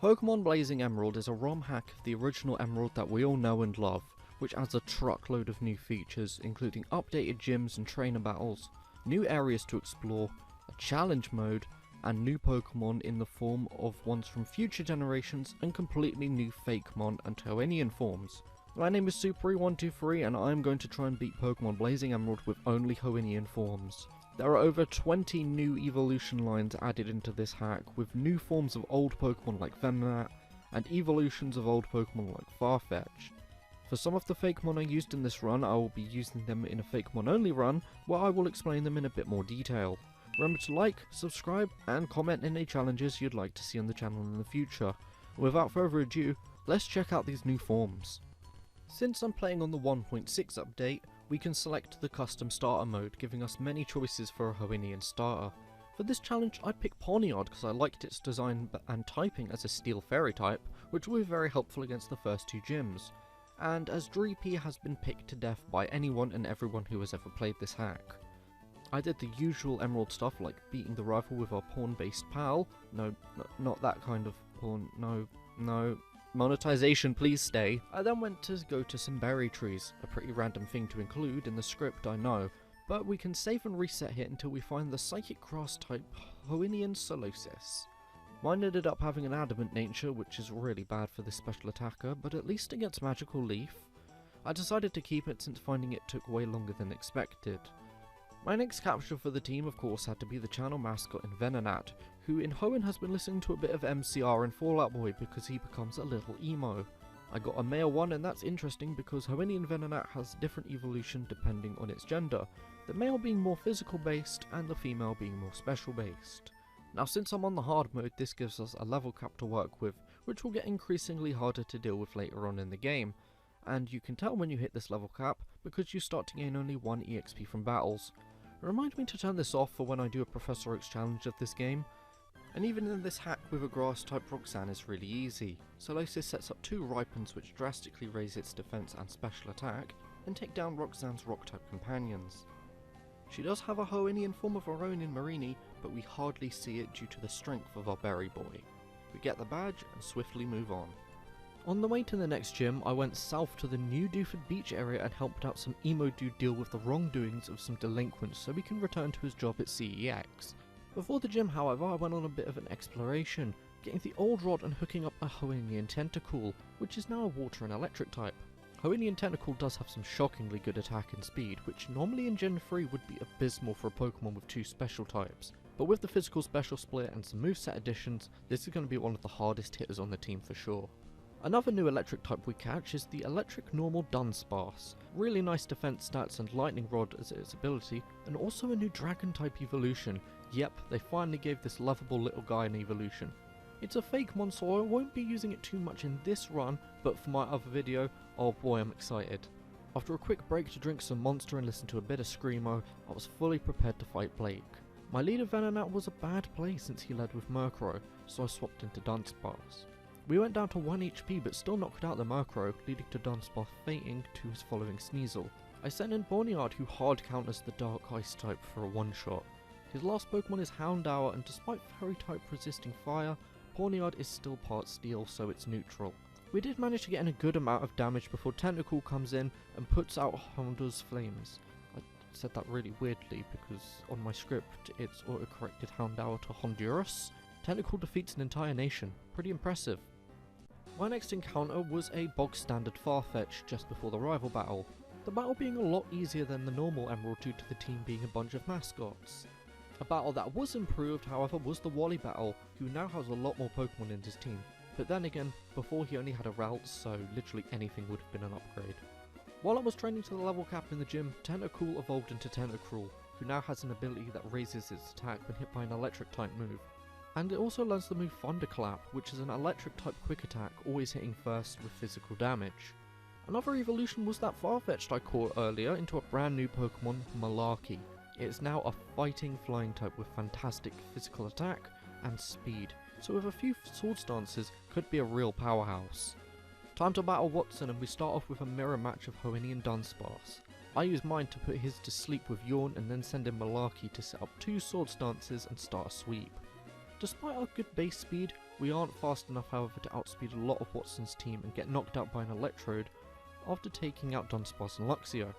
Pokemon Blazing Emerald is a ROM hack of the original Emerald that we all know and love, which adds a truckload of new features, including updated gyms and trainer battles, new areas to explore, a challenge mode, and new Pokemon in the form of ones from future generations and completely new Fakemon and Hoennian Forms. My name is Super123 and I'm going to try and beat Pokemon Blazing Emerald with only Hoennian Forms. There are over 20 new evolution lines added into this hack, with new forms of old Pokemon like Venonat, and evolutions of old Pokemon like Farfetch. For some of the Fakemon I used in this run, I will be using them in a Fakemon only run, where I will explain them in a bit more detail. Remember to like, subscribe, and comment any challenges you'd like to see on the channel in the future. Without further ado, let's check out these new forms. Since I'm playing on the 1.6 update, we can select the custom starter mode, giving us many choices for a Hoennian starter. For this challenge I picked Pawniard because I liked its design and typing as a Steel Fairy type, which will be very helpful against the first two gyms. And as Dreepy has been picked to death by anyone and everyone who has ever played this hack. I did the usual Emerald stuff like beating the rival with our pawn-based pal. No, not that kind of pawn, no. Monetization, please stay. I then went to go to some berry trees, a pretty random thing to include in the script, I know, but we can save and reset here until we find the Psychic Grass type Hoennian Solosis. Mine ended up having an adamant nature, which is really bad for this special attacker, but at least it gets Magical Leaf. I decided to keep it since finding it took way longer than expected. My next capture for the team of course had to be the channel mascot in Venonat, who in Hoenn has been listening to a bit of MCR and Fallout Boy because he becomes a little emo. I got a male one, and that's interesting because Hoennian Venonat has different evolution depending on its gender, the male being more physical based and the female being more special based. Now since I'm on the hard mode, this gives us a level cap to work with, which will get increasingly harder to deal with later on in the game, and you can tell when you hit this level cap because you start to gain only 1 EXP from battles. Remind me to turn this off for when I do a Professor Oak's challenge of this game. And even in this hack with a grass type Roxanne is really easy. Solosis sets up 2 Ripens which drastically raise its defense and special attack, and take down Roxanne's rock type companions. She does have a Hoennian form of her own in Marini, but we hardly see it due to the strength of our berry boy. We get the badge and swiftly move on. On the way to the next gym, I went south to the New Dewford Beach area and helped out some emo dude deal with the wrongdoings of some delinquents so he can return to his job at CEX. Before the gym however, I went on a bit of an exploration, getting the old rod and hooking up a Hoennian Tentacool, which is now a water and electric type. Hoennian Tentacool does have some shockingly good attack and speed, which normally in Gen 3 would be abysmal for a Pokemon with 2 special types, but with the physical special split and some moveset additions, this is going to be one of the hardest hitters on the team for sure. Another new electric type we catch is the electric normal Dunsparce. Really nice defense stats and lightning rod as its ability, and also a new dragon type evolution. Yep, they finally gave this lovable little guy an evolution. It's a Fakemon so I won't be using it too much in this run, but for my other video, oh boy I'm excited. After a quick break to drink some Monster and listen to a bit of Screamo, I was fully prepared to fight Blake. My leader Venonat was a bad play since he led with Murkrow, so I swapped into Dunsparce. We went down to 1 HP but still knocked out the Murkrow, leading to Dunsparce fainting to his following Sneasel. I sent in Pawniard who hard counters the Dark Ice type for a one-shot. His last Pokemon is Houndour, and despite Fairy type resisting fire, Pawniard is still part Steel so it's neutral. We did manage to get in a good amount of damage before Tentacool comes in and puts out Houndour's flames. I said that really weirdly because on my script it's auto-corrected Houndour to Honduras. Tentacool defeats an entire nation. Pretty impressive. My next encounter was a bog standard Farfetch just before the rival battle, the battle being a lot easier than the normal Emerald due to the team being a bunch of mascots. A battle that was improved however was the Wally battle, who now has a lot more Pokemon in his team, but then again, before he only had a route so literally anything would have been an upgrade. While I was training to the level cap in the gym, Tentacool evolved into Tentacruel, who now has an ability that raises its attack when hit by an electric type move. And it also learns the move Thunderclap, which is an electric type quick attack, always hitting first with physical damage. Another evolution was that Farfetch'd I caught earlier into a brand new Pokemon, Malarkey. It is now a fighting flying type with fantastic physical attack and speed, so with a few sword stances could be a real powerhouse. Time to battle Watson, and we start off with a mirror match of Hoennian Dunsparce. I use mine to put his to sleep with Yawn and then send in Malarkey to set up 2 sword stances and start a sweep. Despite our good base speed, We aren't fast enough however to outspeed a lot of Watson's team and get knocked out by an Electrode after taking out Dunsparce and Luxio.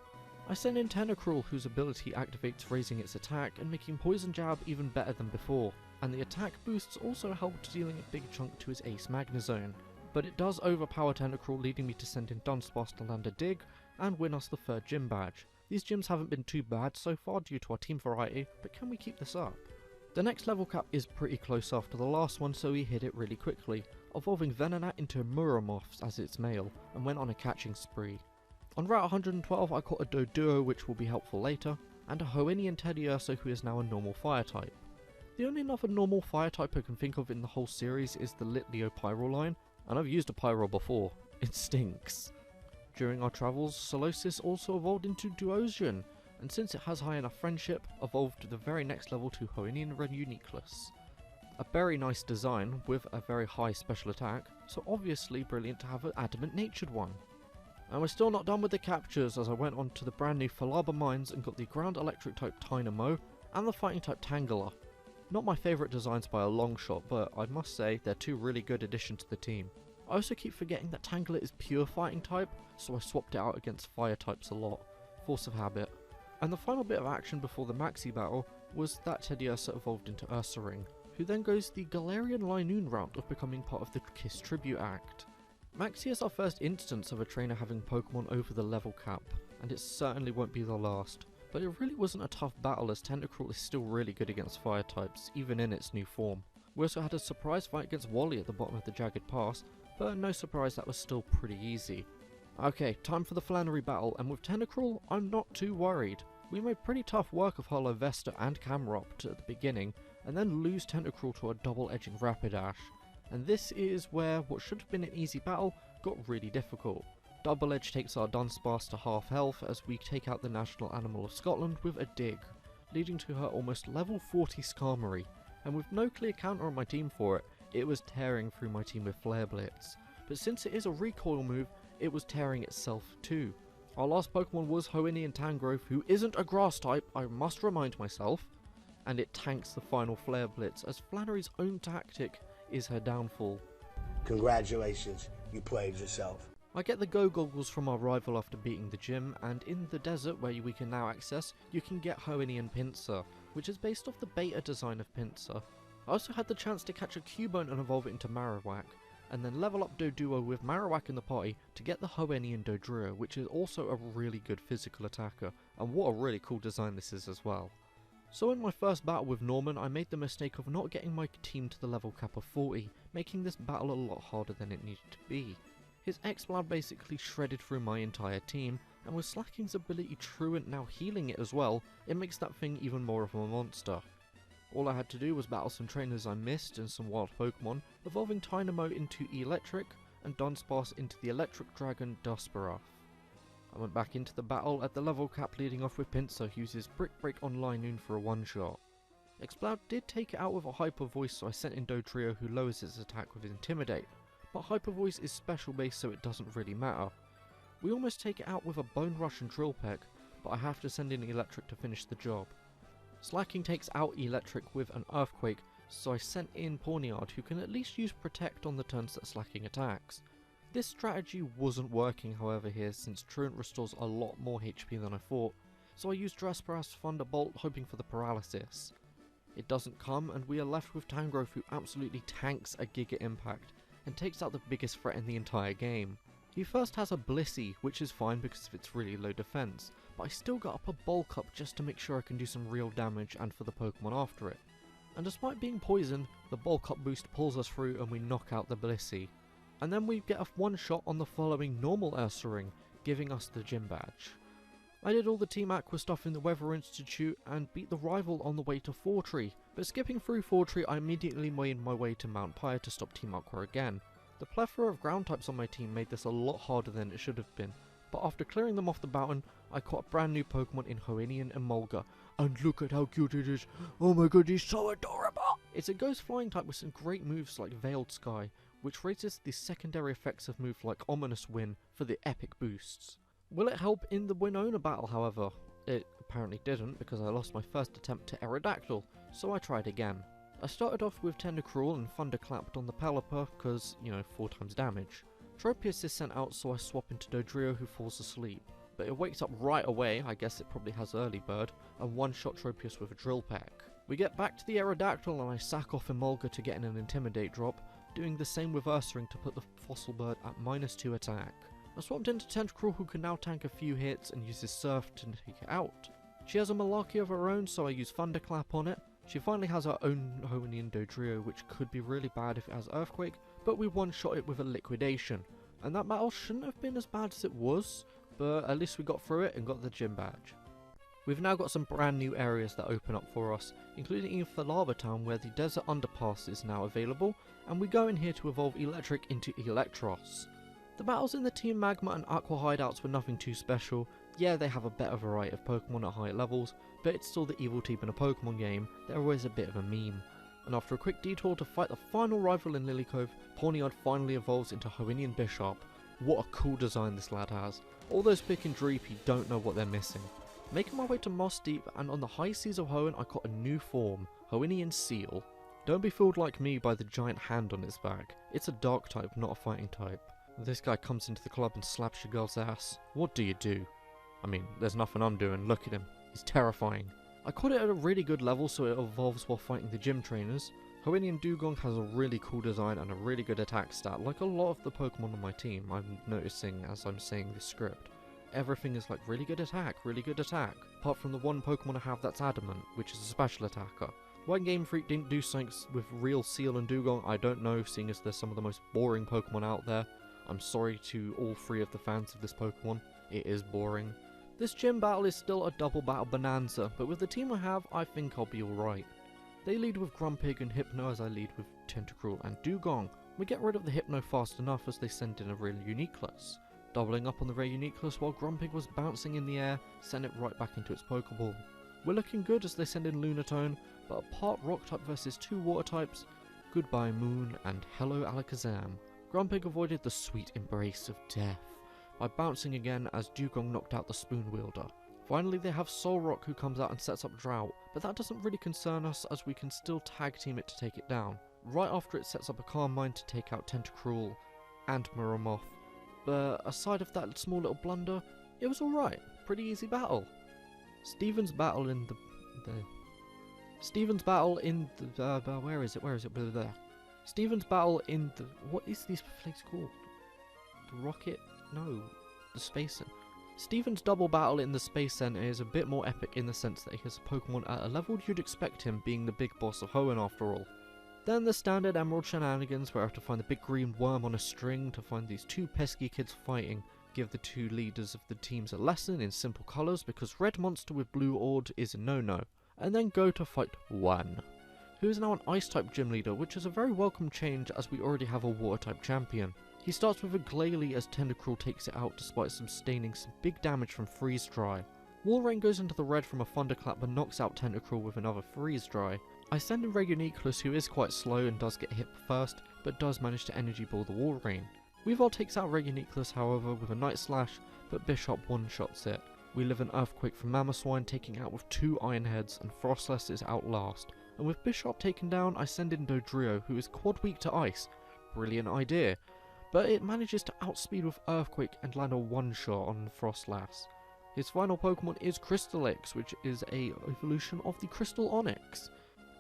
I send in Tentacruel, whose ability activates raising its attack and making Poison Jab even better than before, and the attack boosts also helped dealing a big chunk to his Ace Magnezone. But it does overpower Tentacruel, leading me to send in Dunsparce to land a Dig and win us the 3rd gym badge. These gyms haven't been too bad so far due to our team variety, but can we keep this up? The next level cap is pretty close after the last one, so we hit it really quickly, evolving Venonat into Muromoths as its male, and went on a catching spree. On Route 112 I caught a Doduo, which will be helpful later, and a Hoennian Teddiursa, who is now a normal fire type. The only other normal fire type I can think of in the whole series is the Litleo Pyro line, and I've used a Pyro before. It stinks. During our travels, Solosis also evolved into Duosian, and since it has high enough friendship, evolved to the very next level to Hoennian Reuniclus. A very nice design with a very high special attack, so obviously brilliant to have an adamant natured one. And we're still not done with the captures, as I went on to the brand new Falaba Mines and got the ground electric type Tynamo and the fighting type Tangela. Not my favourite designs by a long shot, but I must say they're two really good additions to the team. I also keep forgetting that Tangela is pure fighting type, so I swapped it out against fire types a lot. Force of habit. And the final bit of action before the Maxi battle was that Teddiursa evolved into Ursaring, who then goes the Galarian Linoon route of becoming part of the Kiss Tribute Act. Maxi is our first instance of a trainer having Pokemon over the level cap, and it certainly won't be the last. But it really wasn't a tough battle, as Tentacruel is still really good against fire types, even in its new form. We also had a surprise fight against Wally at the bottom of the Jagged Pass, but no surprise, that was still pretty easy. Okay, time for the Flannery battle, and with Tentacruel, I'm not too worried. We made pretty tough work of Hollow Vesta and Camerupt at the beginning, and then lose Tentacruel to a double-edging Rapidash. And this is where what should have been an easy battle got really difficult. Double Edge takes our Dunsparce to half health as we take out the national animal of Scotland with a Dig, leading to her almost level 40 Skarmory, and with no clear counter on my team for it, it was tearing through my team with Flare Blitz. But since it is a recoil move, it was tearing itself too. Our last Pokemon was Hoennian Tangrowth, who isn't a grass type, I must remind myself, and it tanks the final Flare Blitz as Flannery's own tactic is her downfall. Congratulations, you played yourself. I get the Go Goggles from our rival after beating the gym, and in the desert where we can now access, you can get Hoennian Pinsir, which is based off the beta design of Pinsir. I also had the chance to catch a Cubone and evolve it into Marowak, and then level up Doduo with Marowak in the party to get the Hoennian Dodrio, which is also a really good physical attacker, and what a really cool design this is as well. So in my first battle with Norman, I made the mistake of not getting my team to the level cap of 40, making this battle a lot harder than it needed to be. His Exploud basically shredded through my entire team, and with Slacking's ability Truant now healing it as well, it makes that thing even more of a monster. All I had to do was battle some trainers I missed and some wild Pokemon, evolving Tynamo into Electric and Dunsparce into the Electric Dragon Dusparath. I went back into the battle at the level cap, leading off with Pinsir, who uses Brick Break on Linoon for a one-shot. Exploud did take it out with a Hyper Voice, so I sent in Dodrio, who lowers its attack with Intimidate, but Hyper Voice is special based, so it doesn't really matter. We almost take it out with a Bone Rush and Drill Peck, but I have to send in Electric to finish the job. Slacking takes out Electric with an Earthquake, so I sent in Pawniard, who can at least use Protect on the turns that Slacking attacks. This strategy wasn't working however here, since Truant restores a lot more HP than I thought, so I used Dusparath's Thunderbolt hoping for the paralysis. It doesn't come, and we are left with Tangrowth, who absolutely tanks a Giga Impact and takes out the biggest threat in the entire game. He first has a Blissey, which is fine because of its really low defense, but I still got up a Bulk Up just to make sure I can do some real damage and for the Pokemon after it. And despite being poisoned, the Bulk Up boost pulls us through and we knock out the Blissey. And then we get a one-shot on the following normal Ursaring, giving us the gym badge. I did all the Team Aqua stuff in the Weather Institute and beat the rival on the way to Fortree, but skipping through Fortree I immediately made my way to Mount Pyre to stop Team Aqua again. The plethora of ground types on my team made this a lot harder than it should have been, but after clearing them off the mountain, I caught a brand new Pokemon in Hoennian Emolga, and look at how cute it is. Oh my god, he's so adorable! It's a ghost flying type with some great moves like Veiled Sky, which raises the secondary effects of moves like Ominous Wind for the epic boosts. Will it help in the Winona battle, however? It apparently didn't, because I lost my first attempt to Aerodactyl, so I tried again. I started off with Tentacruel and Thunderclapped on the Pelipper because, 4 times damage. Tropius is sent out, so I swap into Dodrio, who falls asleep. But it wakes up right away, I guess it probably has early bird, and one-shot Tropius with a Drill Peck. We get back to the Aerodactyl and I sack off Emolga to get in an Intimidate drop, doing the same with Ursaring to put the Fossil Bird at -2 attack. I swapped into Tentacruel, who can now tank a few hits and uses Surf to take it out. She has a Malarkey of her own, so I use Thunderclap on it. She finally has her own Hoennian Dodrio, which could be really bad if it has Earthquake, but we one-shot it with a Liquidation. And that battle shouldn't have been as bad as it was, but at least we got through it and got the gym badge. We've now got some brand new areas that open up for us, including Lava Town, where the Desert Underpass is now available, and we go in here to evolve Electric into Electros. The battles in the Team Magma and Aqua hideouts were nothing too special. Yeah, they have a better variety of Pokemon at higher levels, but it's still the evil team in a Pokemon game. They're always a bit of a meme. And after a quick detour to fight the final rival in Lily Cove, Pawniard finally evolves into Hoennian Bishop. What a cool design this lad has. All those Pick and Dreepy don't know what they're missing. Making my way to Mossdeep, and on the high seas of Hoenn I caught a new form, Hoennian Seal. Don't be fooled like me by the giant hand on its back. It's a dark type, not a fighting type. This guy comes into the club and slaps your girl's ass. What do you do? I mean, there's nothing I'm doing, look at him. He's terrifying. I caught it at a really good level so it evolves while fighting the gym trainers. Hoennian Dugong has a really cool design and a really good attack stat, like a lot of the Pokemon on my team, I'm noticing as I'm saying this script. Everything is like really good attack, apart from the one Pokemon I have that's Adamant, which is a special attacker. Why Game Freak didn't do something with real Seal and Dugong, I don't know, seeing as they're some of the most boring Pokemon out there. I'm sorry to all 3 of the fans of this Pokemon, it is boring. This gym battle is still a double battle bonanza, but with the team I have, I think I'll be alright. They lead with Grumpig and Hypno as I lead with Tentacruel and Dugong. We get rid of the Hypno fast enough as they send in a rare Uniqueless. Doubling up on the rare Uniqueless while Grumpig was bouncing in the air, sent it right back into its Pokeball. We're looking good as they send in Lunatone, but a part Rock type versus 2 Water types, goodbye Moon and hello Alakazam. Grumpig avoided the sweet embrace of death by bouncing again as Dugong knocked out the Spoon Wielder. Finally they have Solrock, who comes out and sets up Drought, but that doesn't really concern us as we can still tag team it to take it down. Right after it sets up a Calm Mind to take out Tentacruel and Muromoth, but aside of that small little blunder, it was alright, pretty easy battle. Steven's battle in the where is it, Steven's battle in the, what is this place called? The Rocket? No, the Space Center. Steven's double battle in the Space Center is a bit more epic in the sense that he has a Pokemon at a level you'd expect him, being the big boss of Hoenn after all. Then the standard Emerald shenanigans where I have to find the big green worm on a string to find these 2 pesky kids fighting, give the 2 leaders of the teams a lesson in simple colours because red monster with blue ord is a no-no, and then go to fight One, who is now an ice type gym leader, which is a very welcome change as we already have a water type champion. He starts with a Glalie as Tentacruel takes it out despite sustaining some big damage from Freeze Dry. Walrein goes into the red from a Thunderclap but knocks out Tentacruel with another Freeze Dry. I send in Reguliclus, who is quite slow and does get hit first, but does manage to Energy Ball the Walrein. Weavile takes out Reguliclus however with a Night Slash, but Bishop one-shots it. We live an Earthquake from Mamoswine taking out with 2 Iron Heads, and Frostless is out last. And with Bishop taken down, I send in Dodrio, who is quad weak to Ice. Brilliant idea. But it manages to outspeed with Earthquake and land a one-shot on Frostlass. His final Pokemon is Crystalex, which is a evolution of the Crystal Onyx.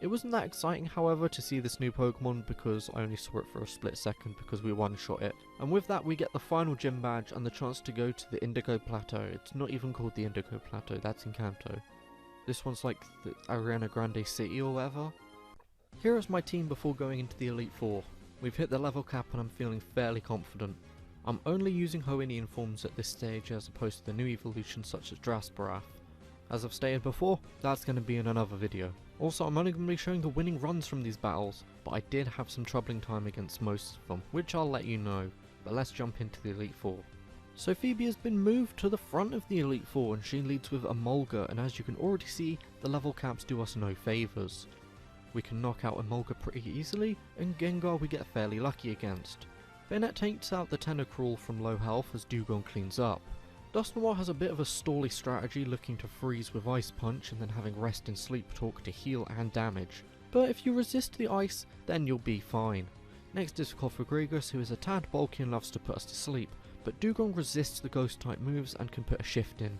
It wasn't that exciting however to see this new Pokemon because I only saw it for a split second because we one-shot it. And with that we get the final gym badge and the chance to go to the Indigo Plateau. It's not even called the Indigo Plateau, that's in Kanto. This one's like the Ariana Grande City or whatever. Here is my team before going into the Elite Four. We've hit the level cap and I'm feeling fairly confident. I'm only using Hoennian Forms at this stage as opposed to the new evolutions such as Drasparath. As I've stated before, that's going to be in another video. Also, I'm only going to be showing the winning runs from these battles, but I did have some troubling time against most of them, which I'll let you know. But let's jump into the Elite Four. So Phoebe has been moved to the front of the Elite Four and she leads with Emolga, and as you can already see, the level caps do us no favours. We can knock out Emolga pretty easily, and Gengar we get fairly lucky against. Bennett takes out the Tentacruel from low health as Dugong cleans up. Dusknoir has a bit of a stally strategy, looking to freeze with Ice Punch and then having Rest and Sleep Talk to heal and damage, but if you resist the ice, then you'll be fine. Next is Cofagrigus, who is a tad bulky and loves to put us to sleep, but Dugong resists the ghost type moves and can put a shift in.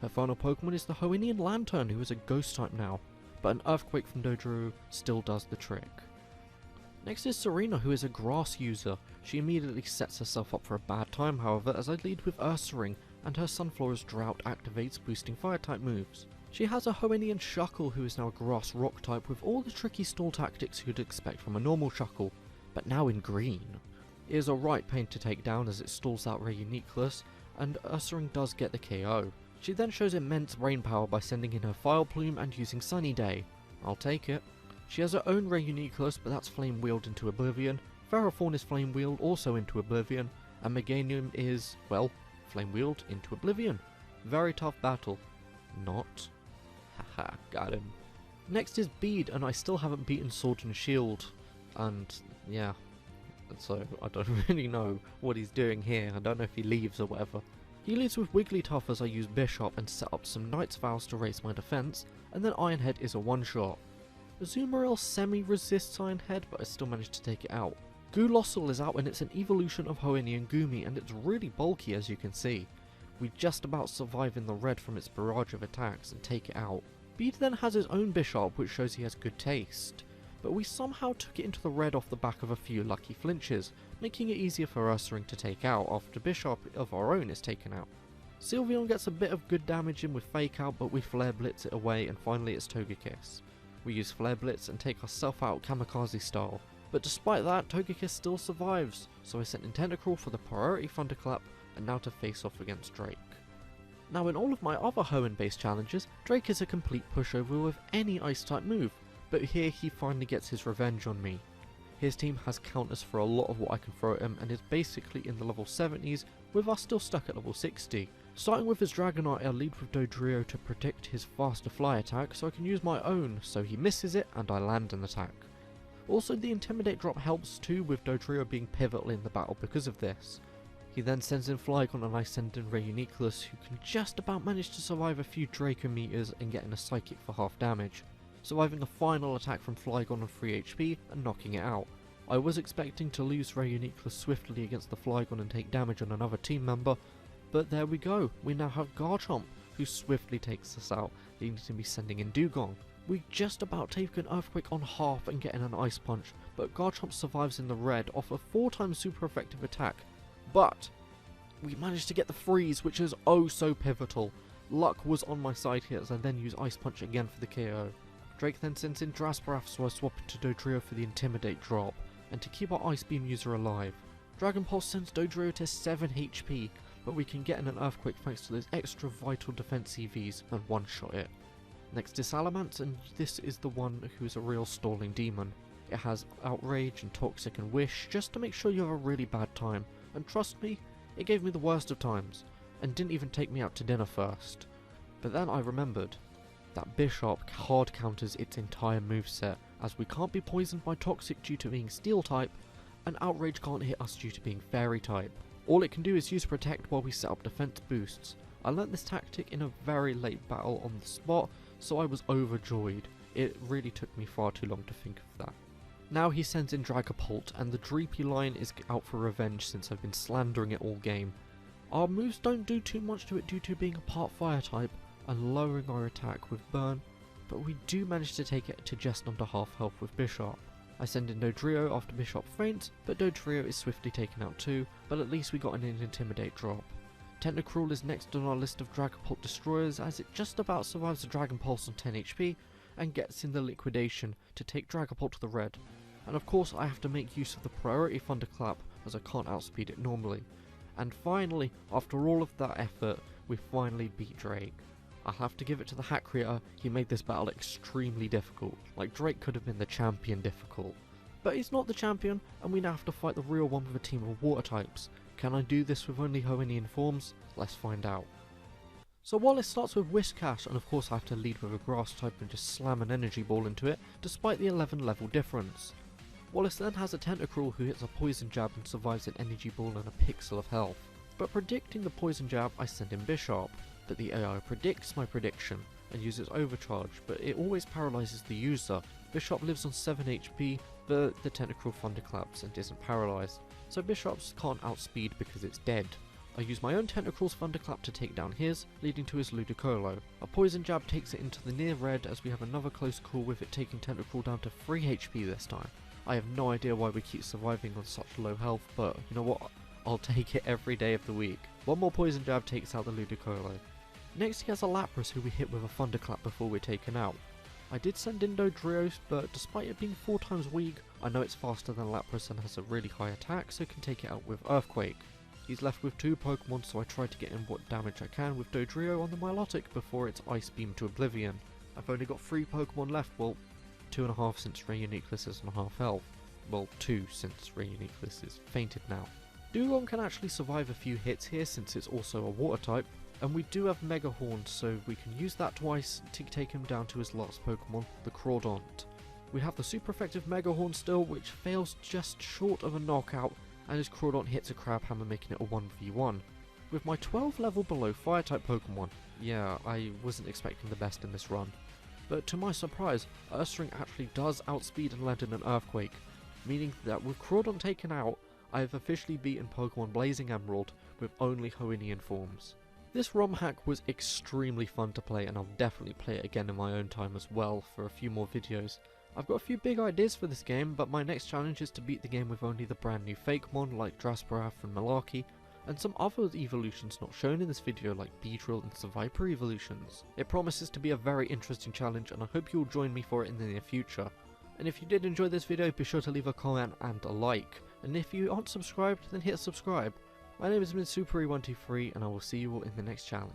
Her final Pokemon is the Hoennian Lantern, who is a ghost type now, but an Earthquake from Dodrio still does the trick. Next is Serena, who is a grass user. She immediately sets herself up for a bad time, however, as I lead with Ursaring, and her Sunflora's Drought activates, boosting fire type moves. She has a Hoennian Shuckle, who is now a grass rock type with all the tricky stall tactics you'd expect from a normal Shuckle, but now in green. It is a right pain to take down as it stalls out Rayunicolous, and Ursaring does get the KO. She then shows immense brain power by sending in her File Plume and using Sunny Day. I'll take it. She has her own Rayunicolous, but that's Flame Wheeled into Oblivion. Ferrothorn is Flame Wheeled also into Oblivion, and Meganium is, well, Flame Wheeled into Oblivion. Very tough battle. Not. Haha, got him. Next is Bede, and I still haven't beaten Sword and Shield. And, yeah. So, I don't really know what he's doing here. I don't know if he leaves or whatever. He leads with Wigglytuff as I use Bishop and set up some Knight's Vows to raise my defense, and then Ironhead is a one-shot. Azumarill semi-resists Ironhead, but I still managed to take it out. Goolossal is out and it's an evolution of Hoennian Goomy, and it's really bulky as you can see. We just about survive in the red from its barrage of attacks and take it out. Bede then has his own Bishop, which shows he has good taste, but we somehow took it into the red off the back of a few lucky flinches, making it easier for Ursaring to take out after Bishop of our own is taken out. Sylveon gets a bit of good damage in with Fake Out, but we Flare Blitz it away, and finally it's Togekiss. We use Flare Blitz and take ourself out kamikaze style, but despite that, Togekiss still survives, so I sent in Tentacruel for the priority Thunderclap, and now to face off against Drake. Now in all of my other Hoenn based challenges, Drake is a complete pushover with any ice type move, but here he finally gets his revenge on me. His team has counters for a lot of what I can throw at him and is basically in the level 70s with us still stuck at level 60. Starting with his Dragonite, I lead with Dodrio to predict his faster fly attack so I can use my own, so he misses it and I land an attack. Also the Intimidate drop helps too, with Dodrio being pivotal in the battle because of this. He then sends in Flygon and I send in Rayunicolous, who can just about manage to survive a few Draco meters and get in a Psychic for half damage, surviving a final attack from Flygon on 3 HP and knocking it out. I was expecting to lose Rayunicolous swiftly against the Flygon and take damage on another team member, but there we go, we now have Garchomp, who swiftly takes us out, leading to me sending in Dugong. We just about take an Earthquake on half and get in an Ice Punch, but Garchomp survives in the red off a 4x super effective attack. But we managed to get the freeze, which is oh so pivotal. Luck was on my side here as I then use Ice Punch again for the KO. Drake then sends in Drasparath, so I swap it to Dodrio for the Intimidate drop, and to keep our Ice Beam user alive. Dragon Pulse sends Dodrio to 7 HP, but we can get in an Earthquake thanks to those extra vital defense EVs and one-shot it. Next is Salamence, and this is the one who's a real stalling demon. It has Outrage and Toxic and Wish just to make sure you have a really bad time, and trust me, it gave me the worst of times, and didn't even take me out to dinner first. But then I remembered that Bishop hard counters its entire moveset, as we can't be poisoned by Toxic due to being Steel type, and Outrage can't hit us due to being Fairy type. All it can do is use Protect while we set up defense boosts. I learnt this tactic in a very late battle on the spot, so I was overjoyed. It really took me far too long to think of that. Now he sends in Dragapult, and the Dreepy line is out for revenge since I've been slandering it all game. Our moves don't do too much to it due to being a part fire type and lowering our attack with Burn, but we do manage to take it to just under half health with Bishop. I send in Dodrio after Bishop faints, but Dodrio is swiftly taken out too, but at least we got an Intimidate drop. Tentacruel is next on our list of Dragapult destroyers as it just about survives the Dragon Pulse on 10 HP and gets in the Liquidation to take Dragapult to the red. And of course I have to make use of the priority Thunderclap as I can't outspeed it normally. And finally, after all of that effort, we finally beat Drake. I'll have to give it to the hack creator, he made this battle extremely difficult. Like Drake could have been the champion difficult. But he's not the champion, and we now have to fight the real one with a team of water types. Can I do this with only Hoennian Forms? Let's find out. So Wallace starts with Whiscash, and of course I have to lead with a grass type and just slam an energy ball into it, despite the 11 level difference. Wallace then has a Tentacruel who hits a poison jab and survives an energy ball and a pixel of health. But predicting the poison jab, I send in Bishop, but the AI predicts my prediction and uses overcharge, but it always paralyzes the user, Bishop lives on 7 HP, but the Tentacruel thunderclaps and isn't paralysed, so Bishop's can't outspeed because it's dead. I use my own Tentacruel's thunderclap to take down his, leading to his Ludicolo. A poison jab takes it into the near red as we have another close call with it taking Tentacruel down to 3 HP this time. I have no idea why we keep surviving on such low health, but you know what, I'll take it every day of the week. One more poison jab takes out the Ludicolo. Next he has a Lapras who we hit with a thunderclap before we're taken out. I did send in Dodrios, but despite it being 4 times weak, I know it's faster than Lapras and has a really high attack, so can take it out with Earthquake. He's left with 2 Pokemon, so I try to get in what damage I can with Dodrio on the Milotic before it's Ice Beam to Oblivion. I've only got 3 Pokemon left, well, 2.5 since Rayuniquelas is on half health. Well, 2 since Rayuniquelas is fainted now. Dugong can actually survive a few hits here since it's also a water type, and we do have Mega Horn, so we can use that twice to take him down to his last Pokemon, the Crawdont. We have the super effective Mega Horn still, which fails just short of a knockout, and his Crawdont hits a Crab Hammer, making it a 1v1. With my 12 level below Fire-type Pokemon, yeah, I wasn't expecting the best in this run. But to my surprise, Ursaring actually does outspeed and land in an Earthquake, meaning that with Crawdont taken out, I have officially beaten Pokemon Blazing Emerald with only Hoennian Forms. This ROM hack was extremely fun to play, and I'll definitely play it again in my own time as well for a few more videos. I've got a few big ideas for this game, but my next challenge is to beat the game with only the brand new Fakemon like Drasparath and Malarkey, and some other evolutions not shown in this video like Beedrill and Seviper evolutions. It promises to be a very interesting challenge, and I hope you'll join me for it in the near future. And if you did enjoy this video, be sure to leave a comment and a like, and if you aren't subscribed, then hit subscribe. My name has been Super123, and I will see you all in the next challenge.